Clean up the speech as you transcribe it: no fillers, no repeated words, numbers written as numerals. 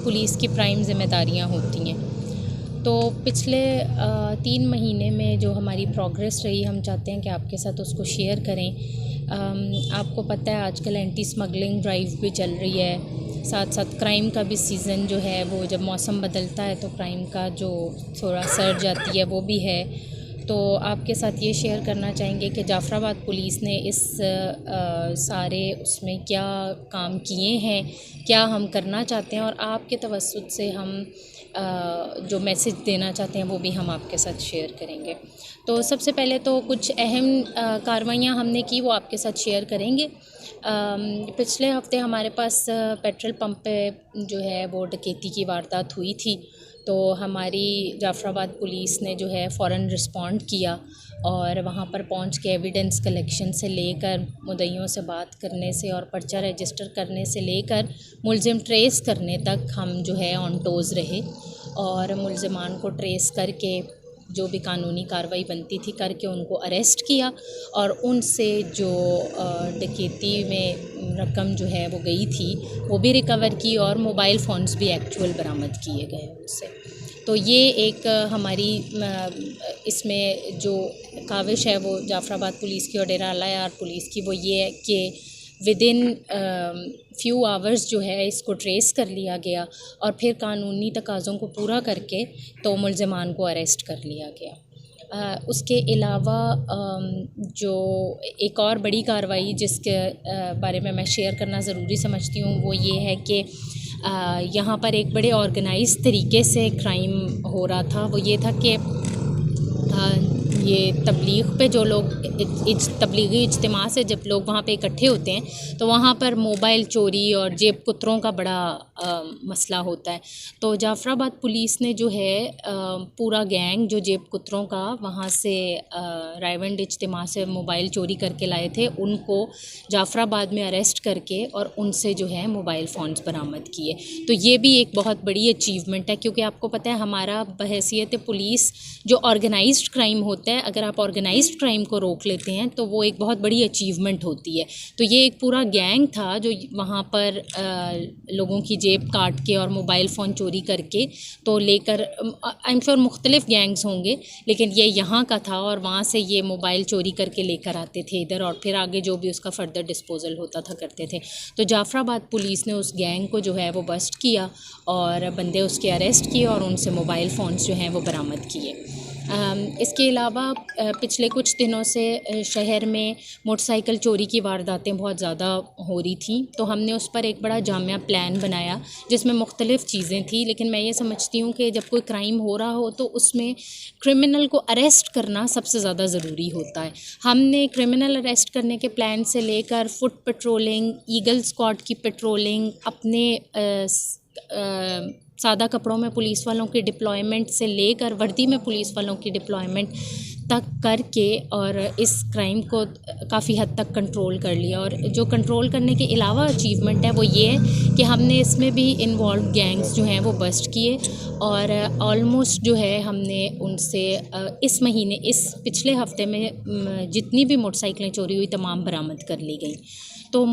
Police की prime ज़िम्मेदारियाँ होती हैं। तो पिछले 3 महीने में जो हमारी प्रोग्रेस रही, हम चाहते हैं कि आपके साथ उसको शेयर करें। आपको पता है आजकल एंटी स्मगलिंग ड्राइव भी चल रही है, साथ साथ क्राइम का भी सीज़न जो है वो जब मौसम बदलता है तो क्राइम का जो थोड़ा सर्ज आती है वो भी है। तो आपके साथ ये शेयर करना चाहेंगे कि जाफराबाद पुलिस ने इस सारे उसमें क्या काम किए हैं, क्या हम करना चाहते हैं और आपके तवस्सुत से हम जो मैसेज देना चाहते हैं वो भी हम आपके साथ शेयर करेंगे। तो सबसे पहले तो कुछ अहम कार्रवाइयाँ हमने की वो आपके साथ शेयर करेंगे। पिछले हफ्ते हमारे पास पेट्रोल पंप पे जो है वो डकैती की वारदात हुई थी। तो हमारी जाफराबाद पुलिस ने जो है फ़ौरन रिस्पॉन्ड किया और वहाँ पर पहुँच के एविडेंस कलेक्शन से लेकर मुद्दइयों से बात करने से और पर्चा रजिस्टर करने से लेकर मुलज़िम ट्रेस करने तक हम जो है ऑन टोज़ रहे और मुलज़िमान को ट्रेस करके जो भी कानूनी कार्रवाई बनती थी करके उनको अरेस्ट किया और उनसे जो डकैती में रकम जो है वो गई थी वो भी रिकवर की और मोबाइल फ़ोन्स भी एक्चुअल बरामद किए गए उनसे। तो ये एक हमारी इसमें जो काविश है वो जाफराबाद पुलिस की और डेरा अल्लाह यार पुलिस की वो ये है कि विदिन फ्यू आवर्स जो है इसको ट्रेस कर लिया गया और फिर कानूनी तकाज़ों को पूरा करके तो मुलज़िमान को अरेस्ट कर लिया गया। उसके अलावा जो एक और बड़ी कार्रवाई जिसके बारे में मैं शेयर करना ज़रूरी समझती हूँ वो ये है कि यहाँ पर एक बड़े ऑर्गेनाइज़ तरीके से क्राइम हो रहा था। वो ये था कि ये तबलीग पे जो लोग तबलीगी इज्तिमा से जब लोग वहाँ पे इकट्ठे होते हैं तो वहाँ पर मोबाइल चोरी और जेब कुतरों का बड़ा मसला होता है। तो जाफराबाद पुलिस ने जो है पूरा गैंग जो जेब कुतरों का वहाँ से रायवंड इज्तिमा से मोबाइल चोरी करके लाए थे उनको जाफराबाद में अरेस्ट करके और उनसे जो है मोबाइल फ़ोन्स बरामद किए। तो ये भी एक बहुत बड़ी अचीवमेंट है क्योंकि आपको पता है हमारा बहैसियत पुलिस जो ऑर्गेनाइज्ड क्राइम होता है, अगर आप ऑर्गेनाइज्ड क्राइम को रोक लेते हैं तो वो एक बहुत बड़ी अचीवमेंट होती है। तो ये एक पूरा गैंग था जो वहाँ पर लोगों की जेब काट के और मोबाइल फ़ोन चोरी करके तो लेकर आई एम श्योर मुख्तलिफ़ गैंग्स होंगे लेकिन ये यहाँ का था और वहाँ से ये मोबाइल चोरी करके लेकर आते थे इधर और फिर आगे जो भी उसका फ़र्दर डिस्पोज़ल होता था करते थे। तो जाफराबाद पुलिस ने उस गैंग को जो है वो बस्ट किया और बंदे उसके अरेस्ट किए और उनसे मोबाइल फ़ोन्स जो हैं वो बरामद किए। इसके अलावा पिछले कुछ दिनों से शहर में मोटरसाइकिल चोरी की वारदातें बहुत ज़्यादा हो रही थी। तो हमने उस पर एक बड़ा जामिया प्लान बनाया जिसमें मुख्तलिफ़ चीज़ें थी, लेकिन मैं ये समझती हूँ कि जब कोई क्राइम हो रहा हो तो उसमें क्रिमिनल को अरेस्ट करना सबसे ज़्यादा ज़रूरी होता है। हमने क्रिमिनल अरेस्ट करने के प्लान से लेकर फुट पेट्रोलिंग, ईगल स्क्वाड की पेट्रोलिंग, अपने सादा कपड़ों में पुलिस वालों की डिप्लॉयमेंट से लेकर वर्दी में पुलिस वालों की डिप्लॉयमेंट तक करके और इस क्राइम को काफ़ी हद तक कंट्रोल कर लिया। और जो कंट्रोल करने के अलावा अचीवमेंट है वो ये है कि हमने इसमें भी इन्वॉल्व गैंग्स जो हैं वो बस्ट किए और ऑलमोस्ट जो है हमने उनसे इस महीने इस पिछले हफ्ते में जितनी भी मोटरसाइकिलें चोरी हुई तमाम बरामद कर ली गई। तो